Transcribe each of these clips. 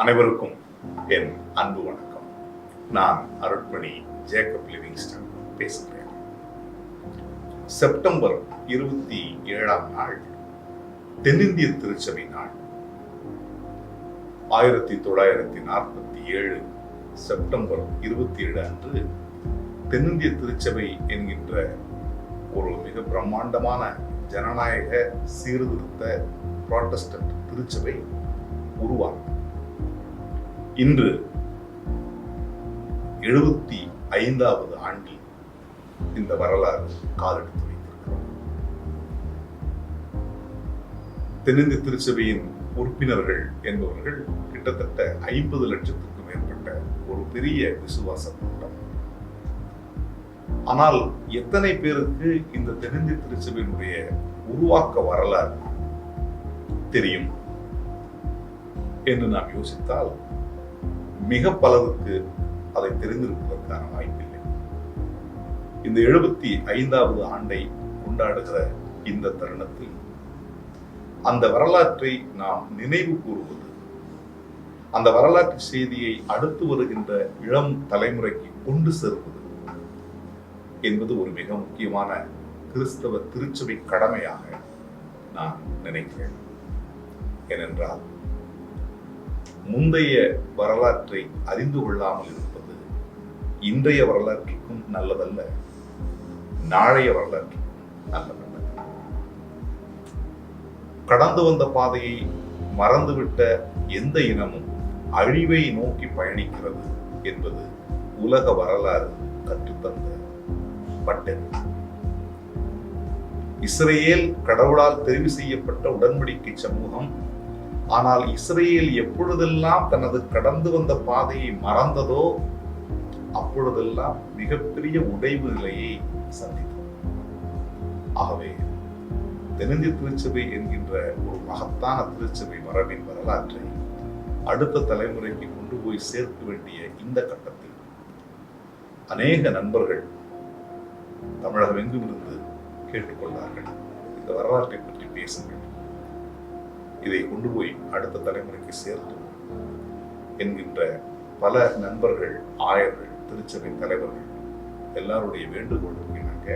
அனைவருக்கும் என் அன்பு வணக்கம். நான் அருட்பணி ஜேக்கப் லிவிங்ஸ்டன் பேசுகிறேன். செப்டம்பர் 27ஆம் நாள் தென்னிந்திய திருச்சபை நாள். 1947 செப்டம்பர் 27 அன்று தென்னிந்திய திருச்சபை என்கின்ற ஒரு மிக பிரம்மாண்டமான ஜனநாயக சீர்திருத்த புராட்டஸ்டன்ட் திருச்சபை உருவாகும். இன்று 75வது ஆண்டில் இந்த வரலாறு காலெடுத்து வைத்திருக்கிறோம். தென்னிந்திய திருச்சபையின் உறுப்பினர்கள் என்பவர்கள் கிட்டத்தட்ட 50 லட்சத்துக்கும் மேற்பட்ட ஒரு பெரிய விசுவாச கூட்டம். ஆனால் எத்தனை பேருக்கு இந்த தென்னிந்திய திருச்சபையினுடைய உருவாக்க வரலாறு தெரியும் என்று நாம் யோசித்தால் மிக பலருக்கு அதை தெரிந்திருப்பதற்கான வாய்ப்பில்லை. இந்த 75வது ஆண்டை கொண்டாடுகிற இந்த தருணத்தில் அந்த வரலாற்றை நாம் நினைவு கூறுவது, அந்த வரலாற்று செய்தியை அடுத்து வருகின்ற இளம் தலைமுறைக்கு கொண்டு சேர்வது என்பது ஒரு மிக முக்கியமான கிறிஸ்தவ திருச்சபை கடமையாக நான் நினைக்கிறேன். ஏனென்றால் முந்தைய வரலாற்றை அறிந்து கொள்ளாமல் இருப்பது இன்றைய வரலாற்றுக்கும் நல்லதல்ல, நாளைய வரலாற்றுக்கும் நல்லதல்ல. கடந்து வந்த பாதையை மறந்துவிட்ட எந்த இனமும் அழிவை நோக்கி பயணிக்கிறது என்பது உலக வரலாறு கற்றுத்தந்த பட்டறிவு. இஸ்ரேல் கடவுளால் தெரிவு செய்யப்பட்ட உடன்படிக்கை சமூகம். ஆனால் இஸ்ரேல் எப்பொழுதெல்லாம் தனது கடந்து வந்த பாதையை மறந்ததோ அப்பொழுதெல்லாம் மிகப்பெரிய உடைவு நிலையை சந்தித்தது. ஆகவே தென்னிந்திய திருச்சபை என்கின்ற ஒரு மகத்தான திருச்சபை மரபின் வரலாற்றை அடுத்த தலைமுறைக்கு கொண்டு போய் சேர்க்க வேண்டிய இந்த கட்டத்தில் அநேக நண்பர்கள் தமிழகம் எங்கும் இருந்து கேட்டுக்கொண்டார்கள், இந்த வரலாற்றை பற்றி பேசுங்கள், இதை கொண்டு போய் அடுத்த தலைமுறைக்கு சேர்த்தோம் என்கின்ற பல நண்பர்கள், ஆயர்கள், திருச்சபை தலைவர்கள் எல்லாருடைய வேண்டுகோளுக்கு இணங்க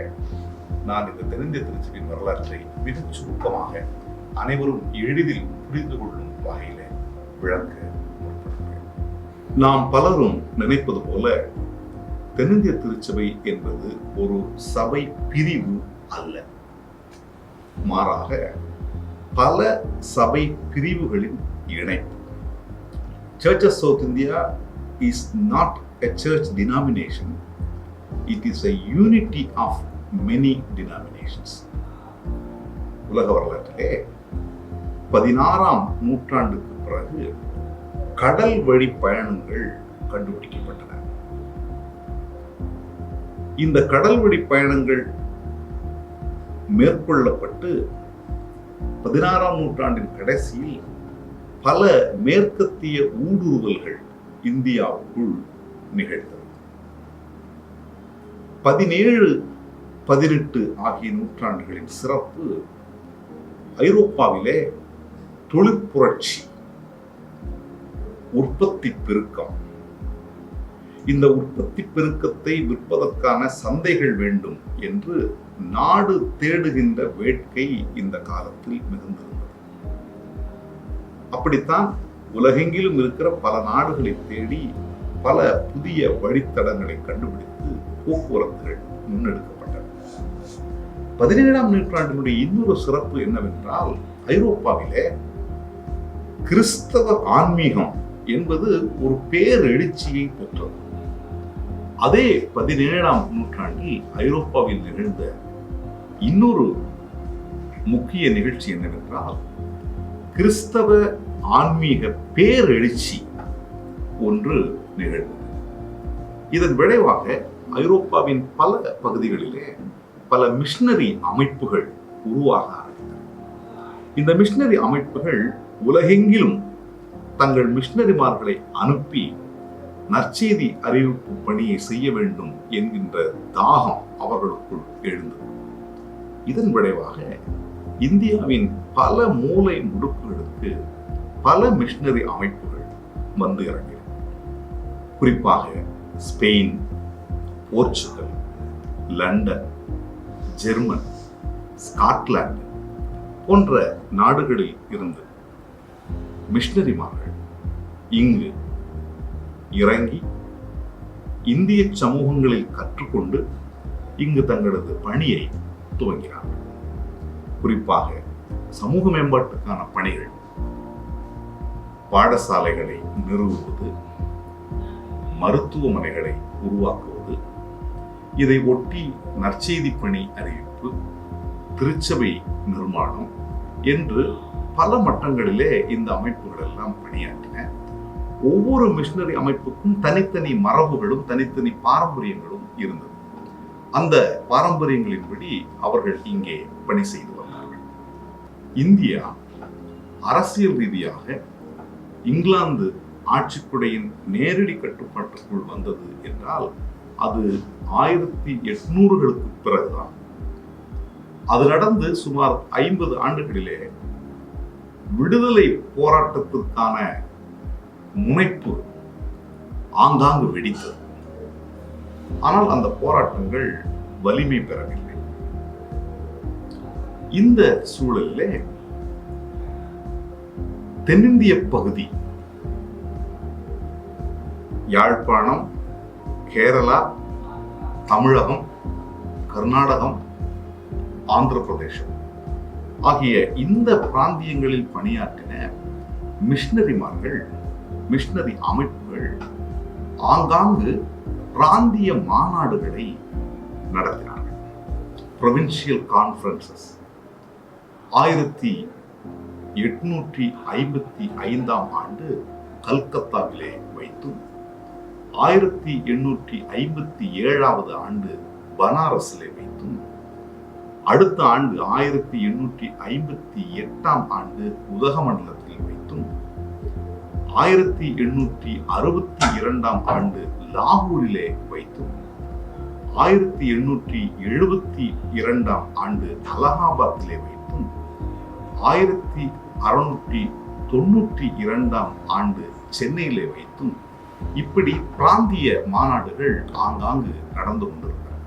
நான் இந்த தென்னிந்திய திருச்சபையின் வரலாற்றை மிகச் சுருக்கமாக அனைவரும் எளிதில் புரிந்து கொள்ளும் வகையில விளக்க முற்படுகிறேன். நாம் பலரும் நினைப்பது போல தென்னிந்திய திருச்சபை என்பது ஒரு சபை பிரிவு அல்ல. மாறாக பல சபை பிரிவுகளின் இணைப்பு. Church of South India is not a church denomination. It is a unity of many denominations. உலக வரலாற்றிலே 16ஆம் நூற்றாண்டுக்கு பிறகு கடல் வழி பயணங்கள் கண்டுபிடிக்கப்பட்டன. இந்த கடல் வழி பயணங்கள் மேற்கொள்ளப்பட்டு 16ஆம் நூற்றாண்டின் கடைசியில் பல மேற்கத்திய ஊடுருவல்கள் இந்தியாவுக்குள் நிகழ்ந்தது. 17, 18 ஆகிய நூற்றாண்டுகளின் சிறப்பு ஐரோப்பாவிலே தொழிற்புரட்சி, உற்பத்தி பெருக்கம். இந்த உற்பத்தி பெருக்கத்தை விற்பதற்கான சந்தைகள் வேண்டும் என்று நாடு தேடுகின்ற வேட்கை இந்த காலத்தில் மிகுந்திருந்தது. அப்படித்தான் உலகெங்கிலும் இருக்கிற பல நாடுகளை தேடி பல புதிய வழித்தடங்களை கண்டுபிடித்து போக்குவரத்துகள் முன்னெடுக்கப்பட்டன. 17ஆம் நூற்றாண்டினுடைய இன்னொரு சிறப்பு என்னவென்றால், ஐரோப்பாவிலே கிறிஸ்தவ ஆன்மீகம் என்பது ஒரு பேரெழுச்சியை பெற்றது. அதே 17ஆம் நூற்றாண்டில் ஐரோப்பாவில் நிகழ்ந்த இன்னொரு முக்கிய நிகழ்ச்சி என்னவென்றால், கிறிஸ்தவ ஆன்மீக பேரெழுச்சி ஒன்று நிகழ்ந்தது. இதன் விளைவாக ஐரோப்பாவின் பல பகுதிகளிலே பல மிஷனரி அமைப்புகள் உருவாக ஆரம்பித்தன. இந்த மிஷனரி அமைப்புகள் உலகெங்கிலும் தங்கள் மிஷனரிமார்களை அனுப்பி நற்செய்தி அறிவிப்பு பணியை செய்ய வேண்டும் என்கின்ற தாகம் அவர்களுக்குள் எழுந்தது. இதன் விளைவாக இந்தியாவின் பல மூலை முடுக்குகளுக்கு பல மிஷனரி அமைப்புகள் வந்து இறங்கின. குறிப்பாக Spain, Portugal, London, German, Scotland போன்ற நாடுகளில் இருந்து மிஷனரிமார்கள் இங்கு இறங்கி இந்திய சமூகங்களில் கற்றுக்கொண்டு இங்கு தங்களது பணியை துவங்கினார்கள். குறிப்பாக சமூக மேம்பாட்டுக்கான பணிகள், பாடசாலைகளை நிறுவுவது, மருத்துவமனைகளை உருவாக்குவது, இதை ஒட்டி நற்செய்தி பணி அறிவிப்பு, திருச்சபை நிர்மாணம் என்று பல மட்டங்களிலே இந்த அமைப்புகள் எல்லாம் பணியாற்றின. ஒவ்வொரு மிஷனரி அமைப்புக்கும் தனித்தனி மரபுகளும் தனித்தனி பாரம்பரியங்களும் இருந்தது. அந்த பாரம்பரியங்களின்படி அவர்கள் இங்கே பணி செய்து வந்தார்கள். இந்தியா அரசியல் ரீதியாக இங்கிலாந்து ஆட்சிக்குடையின் நேரடி கட்டுப்பாட்டுக்குள் வந்தது என்றால் அது 1800களுக்கு பிறகுதான். அது நடந்து சுமார் 50 ஆண்டுகளிலே விடுதலை போராட்டத்திற்கான முனைப்பு ஆங்காங்கு வெடித்தது. ஆனால் அந்த போராட்டங்கள் வலிமை பெறவில்லை. இந்த சூழலிலே தென்னிந்திய பகுதி, யாழ்ப்பாணம், கேரளா, தமிழகம், கர்நாடகம், ஆந்திர பிரதேசம் ஆகிய இந்த பிராந்தியங்களில் பணியாற்றின மிஷனரிமார்கள், மிஷனரி அமைப்புகள் ஆங்காங்கு பிராந்திய மாநாடுகளை நடத்தினார்கள். ப்ரொவின்சியல் கான்ஃபரன்சஸ் 1855 ஆண்டு கல்கத்தாவிலே வைத்தும் 1857 ஆண்டு பனாரஸிலே வைத்தும் அடுத்த ஆண்டு 1858 ஆண்டு உதகமண்டலத்தில் வைத்தும் 1862 ஆண்டு லாகூரிலே வைத்தும் 1872 ஆண்டு அலகாபாத்திலே வைத்தும் 1692 ஆண்டு சென்னையிலே வைத்தும் இப்படி பிராந்திய மாநாடுகள் ஆங்காங்கு நடந்து கொண்டிருந்தன.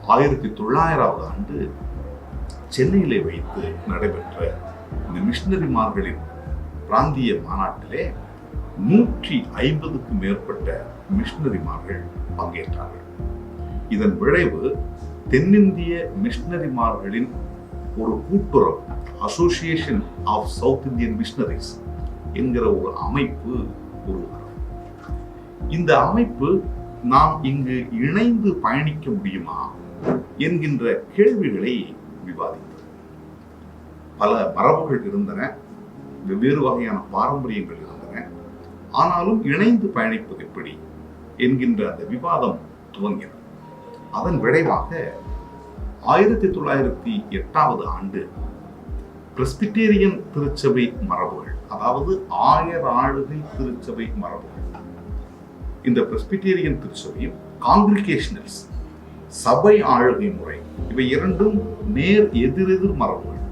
1900 ஆண்டு சென்னையிலே வைத்து நடைபெற்ற இந்த மிஷனரிமார்களின் பிராந்திய மாநாட்டிலே 150க்கும் மேற்பட்ட மிஷனரிமார்கள் பங்கேற்றார்கள். இதன் விளைவு தென்னிந்திய மிஷனரிமார்களின் ஒரு கூட்டுறவு, association of South Indian missionaries என்கிற ஒரு அமைப்பு உருவானது. இந்த அமைப்பு நாம் இங்கு இணைந்து பயணிக்க முடியுமா என்கின்ற கேள்விகளை விவாதித்தது. பல மரபுகள் இருந்தன, வெவ்வேறு வகையான பாரம்பரியங்கள் இருந்தன. ஆனாலும் இணைந்து பயணிப்பது எப்படி என்கின்ற அந்த விவாதம் துவங்கியது. அதன் விளைவாக 1908 ஆண்டு பிரெஸ்பிட்டேரியன் திருச்சபை மரபுகள், அதாவது ஆயர் ஆளுகை திருச்சபை மரபுகள், இந்த பிரெஸ்பிட்டேரியன் திருச்சபையும் காங்கிரிகேஷனல்ஸ் சபை ஆளுகை முறை, இவை இரண்டும் நேர் எதிரெதிர் மரபுகள்.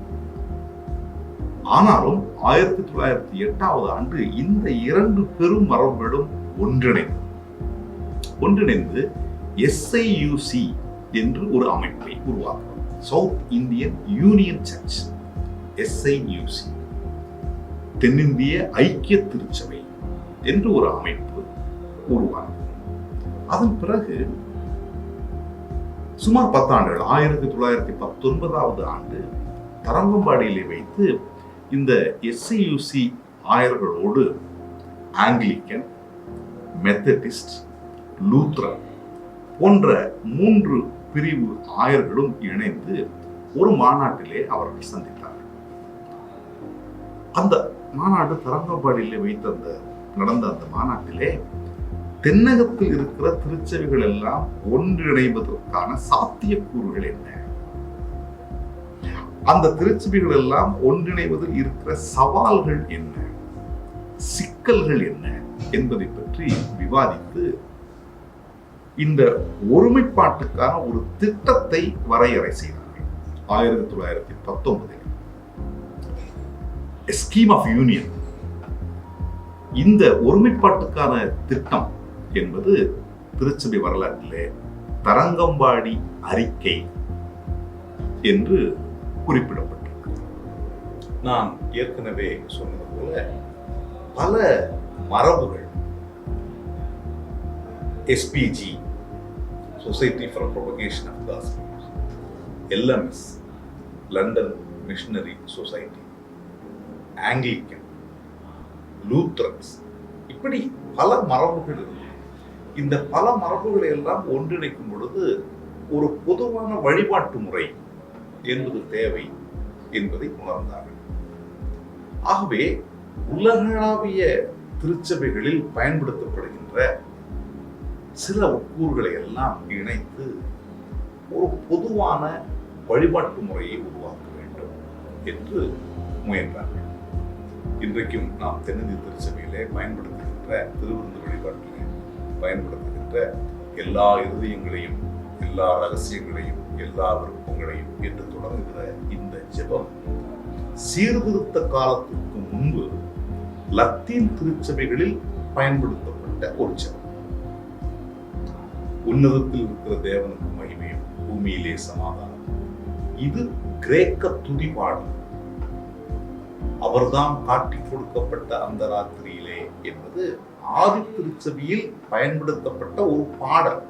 ஆனாலும் 1908 ஆண்டு இந்த இரண்டு பெரும் மரபுகளும் ஒன்றிணைந்து SIUC என்று ஒரு அமைப்பை உருவாக்கும். South Indian union church, SIUC, தென்னிந்திய ஐக்கிய திருச்சபை என்று ஒரு அமைப்பு உருவானது. அதன் பிறகு சுமார் 10 ஆண்டுகள் 1919 ஆண்டு தரங்கம்பாடியிலே வைத்து இந்த SIUC ஆயர்களோடு ஆங்கிலிக்கன், மெத்தடிஸ்ட், லூத்ரன் போன்ற 3 பிரிவு ஆயர்களும் இணைந்து ஒரு மாநாட்டிலே அவர்கள் சந்தித்தார்கள். அந்த மாநாடு தரங்கம்பாடியிலே நடந்த அந்த மாநாட்டிலே தென்னகத்தில் இருக்கிற திருச்சபைகள் எல்லாம் ஒன்றிணைவதற்கான சாத்தியக்கூறுகள் என்ன, அந்த திருச்சபைகள் எல்லாம் ஒன்றிணைவதில் இருக்கிற சவால்கள் என்ன, சிக்கல்கள் என்ன என்பதை பற்றி விவாதித்து இந்த ஒருமைப்பாட்டுக்கான ஒரு திட்டத்தை வரையறை செய்தார்கள். 1919 ஸ்கீம் ஆஃப் யூனியன், இந்த ஒருமைப்பாட்டுக்கான திட்டம் என்பது திருச்சபை வரலாற்றிலே தரங்கம்பாடி அறிக்கை என்று குறிப்பிடப்பட்டிருக்கு. நான் ஏற்கனவே சொன்னது போல பல மரபுகள் SPG, society for propagation of gospel, LMS, London missionary society, Anglican, Lutherans, இப்படி பல மரபுகள் இருக்கு. இந்த பல மரபுகளை எல்லாம் ஒன்றிணைக்கும் பொழுது ஒரு பொதுவான வழிபாட்டு முறை என்பது தேவை என்பதை உணர்ந்தார்கள். ஆகவே உலகளாவிய திருச்சபைகளில் பயன்படுத்தப்படுகின்ற சில உட்கூறுகளை எல்லாம் இணைத்து ஒரு பொதுவான வழிபாட்டு முறையை உருவாக்க வேண்டும் என்று முயன்றார்கள். இன்றைக்கும் நாம் தென்னிந்திய திருச்சபையிலே பயன்படுத்துகின்ற திருவிருந்து வழிபாட்டிலே பயன்படுத்துகின்ற எல்லா இருதயங்களையும், எல்லா ரகசியங்களையும், எல்லா விருப்பங்களையும் என்று தொடங்குகிற இந்த ஜெபம் சீர்திருத்த காலத்திற்கு முன்பு லத்தீன் திருச்சபைகளில் பயன்படுத்தப்பட்ட ஒரு ஜெபம். உன்னதத்தில் இருக்கிற தேவனுக்கு மகிமையும், பூமியிலே சமாதானம். இது கிரேக்க துதிபாடல். அவர்தான் காட்டிக் கொடுக்கப்பட்ட அந்த ராத்திரியிலே என்பது ஆதி திருச்சபையில் பயன்படுத்தப்பட்ட ஒரு பாடல்.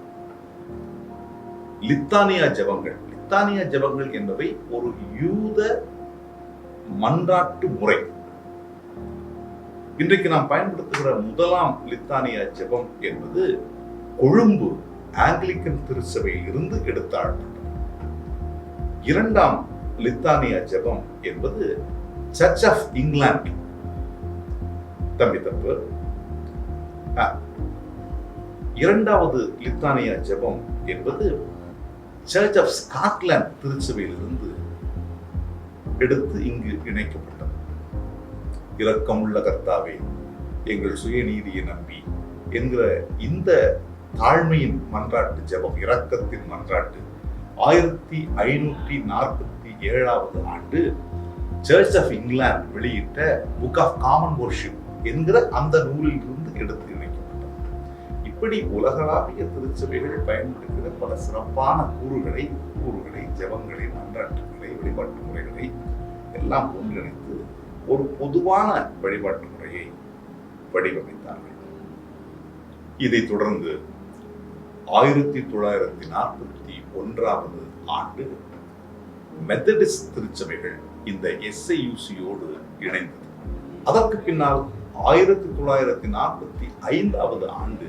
லித்தானியா ஜெபங்கள் என்பவை ஒரு யூத மன்றாட்டு முறை. இன்றைக்கு நாம் பயன்படுத்துகிற முதலாம் லித்தானியா ஜெபம் என்பது கொழும்பு ஆங்கிலிக்கன் திருச்சபையில் இருந்து எடுத்தாளப்பட்டது. இரண்டாம் லித்தானியா ஜெபம் என்பது சர்ச் ஆஃப் இங்கிலாந்து, இரண்டாவது லித்தானியா ஜெபம் என்பது சர்ச் ஆஃப் ஸ்காட்லாந்து திருச்சபையிலிருந்து எடுத்து இங்கு இணைக்கப்பட்டது. இரக்கமுள்ள கர்த்தாவே, எங்கள் சுயநீதியை நம்பி என்கிற இந்த தாழ்மையின் மன்றாட்டு ஜெபம், இரக்கத்தின் மன்றாட்டு 1547 ஆண்டு சர்ச் ஆஃப் இங்கிலாந்து வெளியிட்ட புக் ஆஃப் காமன் வர்ஷிப் என்கிற அந்த நூலில் இருந்து எடுத்து இணைக்கப்பட்டது. இப்படி உலகளாவிய திருச்சபைகள் பயன்படுத்துகிற பல சிறப்பான கூறுகளை, ஜெபங்களை, மன்றாட்டுகளை, வழிபாட்டு முறைகளை எல்லாம் ஒன்றிணைத்து ஒரு பொதுவான வழிபாட்டு முறையை வடிவமைத்தார்கள். இதைத் தொடர்ந்து 1941 ஆண்டு மெத்தடிஸ்ட் திருச்சபைகள் இந்த SIUCயோடு இணைந்தது. அதற்கு பின்னால் 1945 ஆண்டு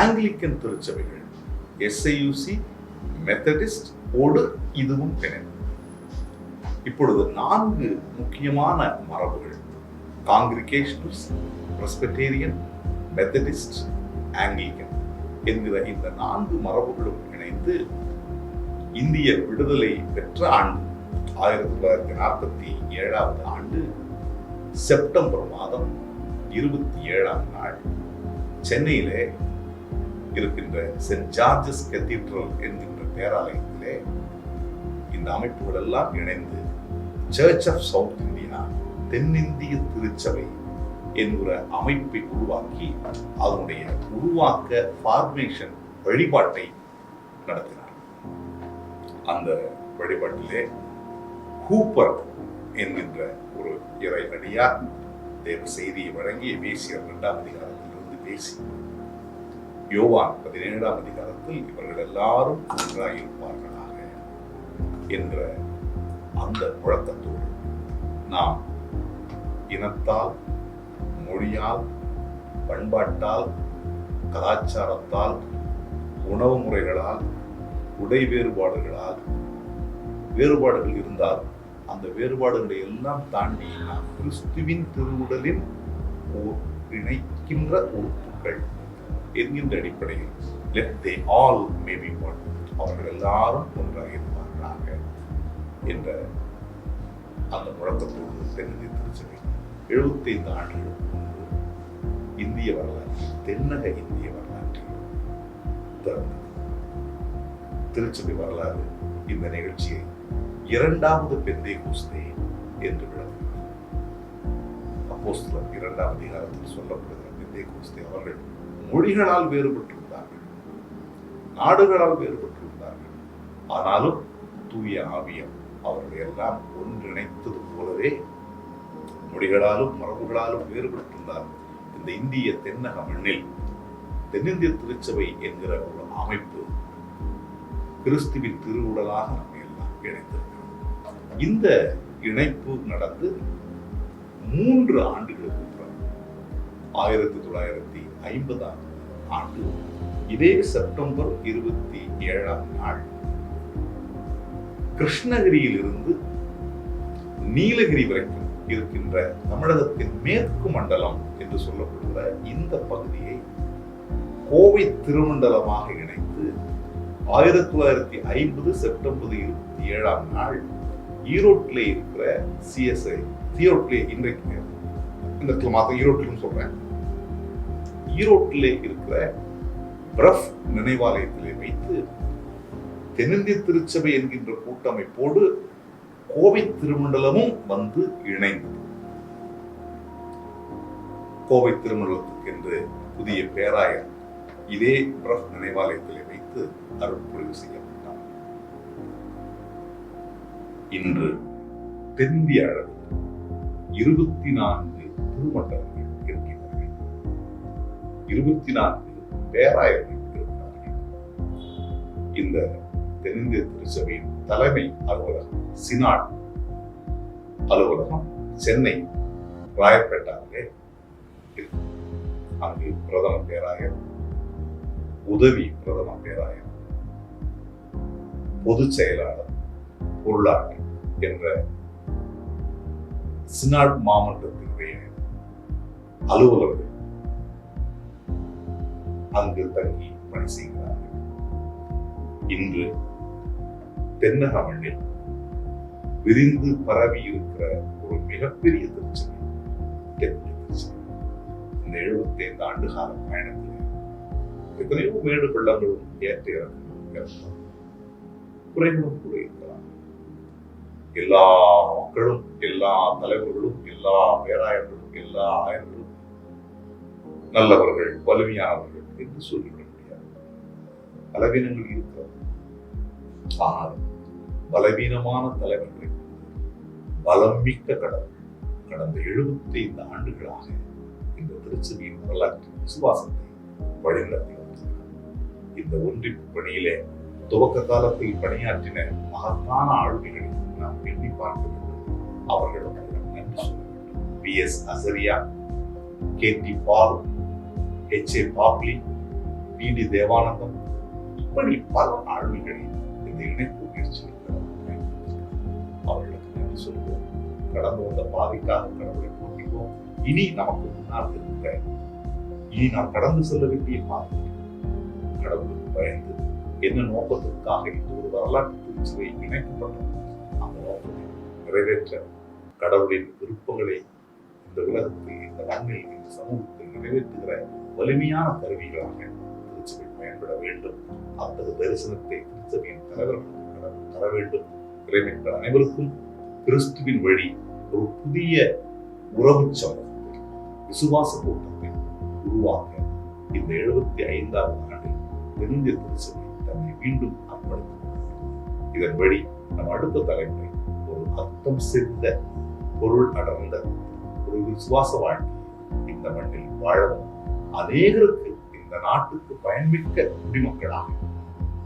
ஆங்கிலிக்கன் திருச்சபைகள் SIUC, மெத்தடிஸ்ட் ஓடு இதுவும் இணைந்தது. இப்பொழுது 4 முக்கியமான மரபுகள், காங்கிரிகேஷனல்ஸ், பிரெஸ்பிட்டேரியன், மெத்தடிஸ்ட், ஆங்கிலிக்கன் என்கிற இந்த 4 மரபுகளும் இணைந்து இந்திய விடுதலை பெற்ற ஆண்டு 1947 ஆண்டு செப்டம்பர் மாதம் 27ஆம் நாள் சென்னையிலே இருக்கின்ற சென்ட் ஜார்ஜஸ் கத்தீட்ரல் என்கின்ற பேராலயத்திலே இந்த அமைப்புகள் எல்லாம் இணைந்து சர்ச் ஆஃப் சவுத் இந்தியா, தென்னிந்திய திருச்சபை என்கிற அமைப்பை உருவாக்கி அதனுடைய உருவாக்க ஃபார்மேஷன் வழிபாட்டை நடத்தினார். அந்த வழிபாட்டிலே ஹூப்பர் என்கின்ற ஒரு இறை அடியார் தேவ செய்தியை வழங்கி எபேசியர் 2ஆம் அதிகாரத்திலிருந்து பேசி யோவான் 17ஆம் அதிகாரத்தில் இவர்கள் எல்லாரும் ஒன்றாயிருப்பார்களாக என்ற அந்த முழக்கத்தோடு நாம் இனத்தால், மொழியால், பண்பாட்டால், கலாச்சாரத்தால், உணவு முறைகளால், உடை வேறுபாடுகளால் வேறுபாடுகள் இருந்தால் அந்த வேறுபாடுகளை எல்லாம் தாண்டி நாம் கிறிஸ்துவின் திருவுடலின் இணைக்கின்ற உறுப்புகள் என்கின்ற அடிப்படையில் let they all may be one, அவர்கள் எல்லாரும் ஒன்றாக இருப்பார்களாக என்ற அந்த முழக்கத்தோடு தென்னிந்திய திருச்சபை 75 ஆண்டுகளுக்கு முன்பு இந்திய வரலாற்றில், தென்னக இந்திய வரலாற்றில் திறந்தது. திருச்சபை வரலாறு இந்த நிகழ்ச்சியை 2வது பெந்தேகோஸ்தே என்று விளக்குகிறது. அப்போ அப்போஸ்தலர் 2ஆம் அதிகாரத்தில் சொல்லப்படுகிற பெந்தேகோஸ்தே அவர்கள் மொழிகளால் வேறுபட்டிருந்தார்கள், நாடுகளால் வேறுபட்டிருந்தார்கள். ஆனாலும் தூய ஆவியம் அவர்களை எல்லாம் ஒன்றிணைத்தது போலவே மொழிகளாலும் மரபுகளாலும் வேறுபட்டிருந்தார். இந்த இந்திய தென்னக மண்ணில் தென்னிந்திய திருச்சபை என்கிற ஒரு அமைப்பு கிறிஸ்துவின் திருவுடலாக நம்ம எல்லாம் இணைத்திருக்கிறோம். இந்த இணைப்பு நடந்து 3 ஆண்டுகளுக்கு பிறகு 1950ஆம் ஆண்டு இதே செப்டம்பர் 27ஆம் நாள் கிருஷ்ணகிரியில் இருந்து நீலகிரி வரைக்கும் இருக்கின்ற தமிழகத்தின் மேற்கு மண்டலம் என்று சொல்லப்படுகிற இந்த பகுதியை கோவை திருமண்டலமாக இணைத்து 1950 செப்டம்பர் 27ஆம் நாள் ஈரோட்டில் இருக்கிற CSI, இன்றைக்கு இந்த ஈரோட்டிலும் சொல்றேன், ஈரோட்டில் இருக்கிற பிரஃப் நினைவாலயத்திலே வைத்து தென்னிந்திய திருச்சபை என்கின்ற கூட்டமைப்போடு கோவை திருமண்டலமும் வந்து இணைந்தது. கோவை திருமண்டலத்துக்கு என்று புதிய பேராயர் இதே பிரஃப் நினைவாலயத்திலே வைத்து அருட்பொழிவு செய்யப்பட்டார். இன்று தென்னிந்திய அளவில் 24 திருமண்டலங்கள் இருக்கின்றன, 24 பேராயர்கள் இருக்கிறார்கள். இந்த தென்னிந்திய திருச்சபையின் தலைமை அலுவலகம் சினாட் அலுவலகம் சென்னை ராயப்பேட்டாவிலே இருக்கு. அங்கு பிரதம பேராயர், உதவி பிரதம பேராயர், பொதுச் செயலாளர், பொருளாளர் என்ற சினாட் மாமன்றத்தினுடைய அலுவலர்கள் அங்கு தங்கி பணி செய்கிறார்கள். இன்று தென்னக மண்ணில் விரிந்து பரவி இருக்கிற ஒரு மிகப்பெரிய திருச்சபை தென்னிந்திய திருச்சபை. இந்த 75 ஆண்டு கால பயணத்தில் எத்தனையோ மேடு பள்ளங்களும் ஏற்ற இறக்கம் குறைகளும் கூட இருக்கலாம். எல்லா மக்களும், எல்லா தலைவர்களும், எல்லா பேராயர்களும், எல்லா ஆயர்களும் நல்லவர்கள், வலிமையானவர்கள் என்று சொல்லிவிட முடியாது. பலவீனங்கள் இருக்கிறது. ஆனால் பலவீனமான தலைவர்களை பலம் மிக்க கடந்த 75 ஆண்டுகளாக இந்த திருச்சபையின் வரலாற்றின் விசுவாசத்தை வழிநடத்தி வருகிறார். இந்த ஒன்றிப்பு பணியிலே துவக்க காலத்தில் பணியாற்றின மகத்தான ஆளுமைகளை நாம் எண்ணி பார்க்க வேண்டும். அவர்களும் நன்றி சொல்ல வேண்டும். PS அசரியா, KT பால், HA பாப்லி, PD தேவானந்தம், இப்படி பல ஆளுமைகளை இந்த இணைப்பு முயற்சியில் அவர்களுக்கு நன்றி சொல்வோம். கடந்து வந்த பாதைக்காக கடவுளை போட்டிப்போம். இனி நமக்கு முன்னால் இருக்கிற, இனி நாம் கடந்து செல்ல வேண்டிய பாதை கடவுளுக்கு பயந்து என்ன நோக்கத்திற்காக இந்த ஒரு வரலாற்று திருச்சபை இணைக்கப்பட்டது, அந்த நோக்கத்தை நிறைவேற்ற கடவுளின் விருப்பங்களை இந்த உலகத்தில், இந்த மண்ணில், இந்த சமூகத்தில் நிறைவேற்றுகிற வலிமையான கருவிகளாக திருச்சபை பயன்பட வேண்டும். அத்தகைய தரிசனத்தை திருச்சபையின் தலைவர்களுக்கு தர வேண்டும். இறைமக்கள் அனைவருக்கும் கிறிஸ்துவின் வழி ஒரு புதிய உறவு சமூகத்தை, விசுவாச கூட்டத்தை உருவாக்க இந்த 75ஆவது ஆண்டில் தென்னிந்திய திருச்சபை தன்னை மீண்டும் அர்ப்பணித்துக். இதன் வழி நம் அடுத்த தலைமுறை ஒரு அர்த்தம் செறிந்த, பொருள் அடர்ந்த ஒரு விசுவாச வாழ்க்கை இந்த மண்ணில் வாழவும், அநேகருக்கு இந்த நாட்டுக்கு பயன்மிக்க குடிமக்களாக,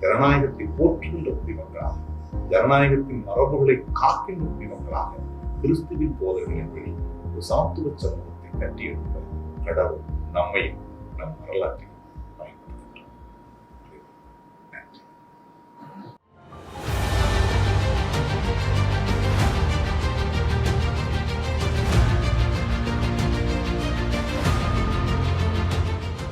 ஜனநாயகத்தை போற்றுகின்ற குடிமக்களாக, ஜனநாயகத்தின் மரபுகளை காக்கின்ற குடிமக்களாக, கிறிஸ்துவின் போதனையின்படி ஒரு சமத்துவ சமூகத்தை கட்டியெழுப்ப கடவுள் நம்மையும் நம் வரலாற்றை